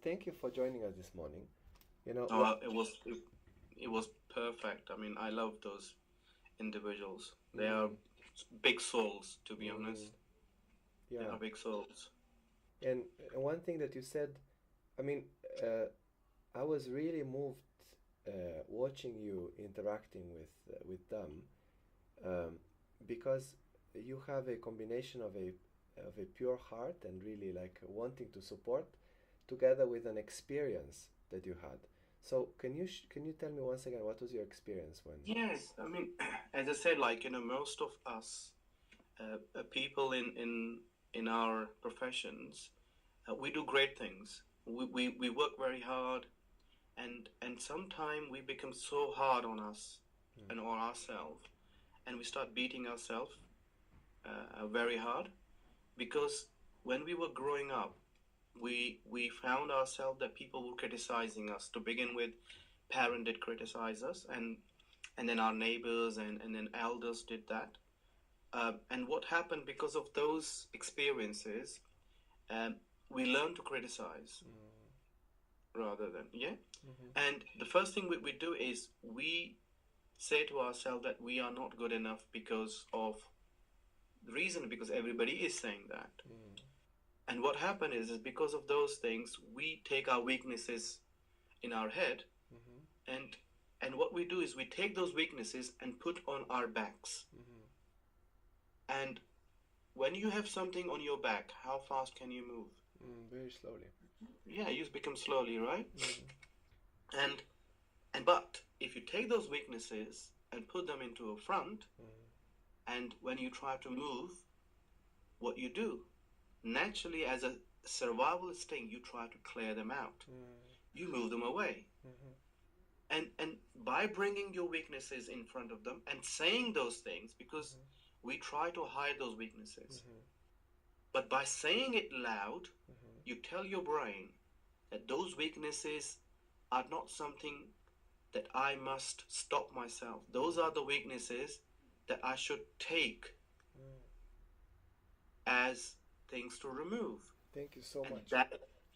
thank you for joining us this morning. You know, what? It was perfect. I mean, I love those individuals. They are Mm, big souls, to be mm, honest. They yeah. are big souls. And one thing that you said, I mean, uh, I was really moved watching you interacting with them, um, because you have a combination of a pure heart and really like wanting to support, together with an experience that you had. So can you tell me once again what was your experience when? Yes, I mean, as I said, like most of us, people in our professions, we do great things. We work very hard, and sometimes we become so hard on us Mm, and on ourselves, and we start beating ourselves very hard because when we were growing up, we found ourselves that people were criticizing us. To begin with, parent did criticize us, and then our neighbors and then elders did that. And what happened because of those experiences, um, we learn to criticize mm, rather than, yeah. mhm, And the first thing we do is we say to ourselves that we are not good enough because of the reason, because everybody is saying that. mm, And what happened is because of those things, we take our weaknesses in our head, mhm, and what we do is we take those weaknesses and put on our backs. mhm, And when you have something on your back, how fast can you move? very slowly. Yeah, you become slowly, right? Mm, And but if you take those weaknesses and put them into a front, mm, and when you try to move, what you do naturally as a survival instinct, you try to clear them out. mm, You move them away. mhm, And by bringing your weaknesses in front of them and saying those things, because mhm, we try to hide those weaknesses, mhm, but by saying it loud, mhm, you tell your brain that those weaknesses are not something that I must stop myself. Those are the weaknesses that I should take mm. as things to remove. Thank you so And much. that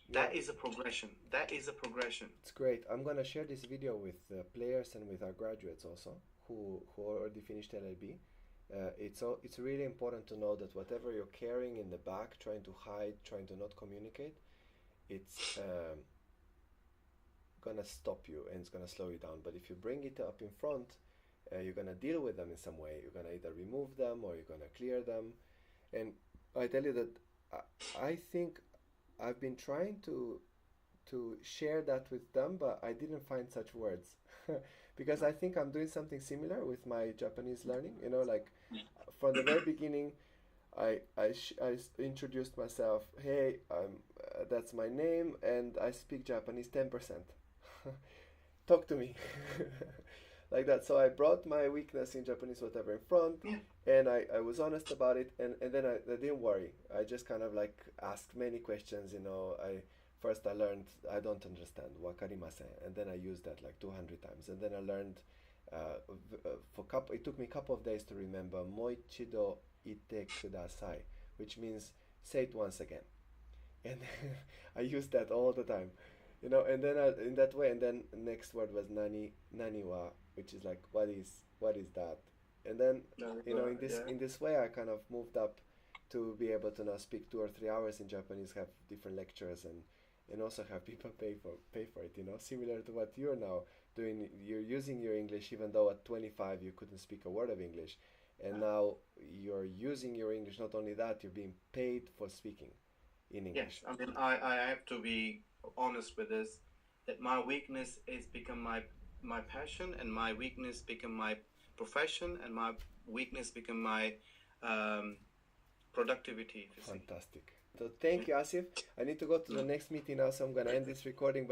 Yeah, is a progression. That is a progression. it's great. I'm gonna share this video with players and with our graduates also, who already finished LLB. It's really important to know that whatever you're carrying in the back, trying to hide, trying to not communicate, it's gonna stop you and it's gonna slow you down. But if you bring it up in front, you're gonna deal with them in some way. You're gonna either remove them or you're gonna clear them. And I tell you that I think I've been trying to share that with them, but I didn't find such words. Because I think I'm doing something similar with my Japanese learning. You know, like from the very beginning, introduced myself. Hey, that's my name, and I speak Japanese 10%. Talk to me. Like that. So I brought my weakness in Japanese, whatever, in front, Yeah. and I was honest about it, and then I didn't worry. I just kind of like asked many questions. I learned I don't understand wakarimasen, and then I used that like 200 times, and then I learned it took me a couple of days to remember moichido ite kudasai, which means say it once again, and I used that all the time, and then in that way, and then next word was nani wa, which is like what is that, and then in this Yeah. way I kind of moved up to be able to now speak 2 or 3 hours in Japanese, have different lectures, and also have people pay for it, similar to what you're now doing. You're using your English even though at 25 you couldn't speak a word of English, and now you're using your English. Not only that, you're being paid for speaking in Yes, English. I mean, I have to be honest with this, that my weakness is become my passion, and my weakness become my profession, and my weakness become my um, productivity, if you see. Fantastic. So thank Yeah. you, Asif. I need to go to the next meeting now, so I'm gonna end this recording, but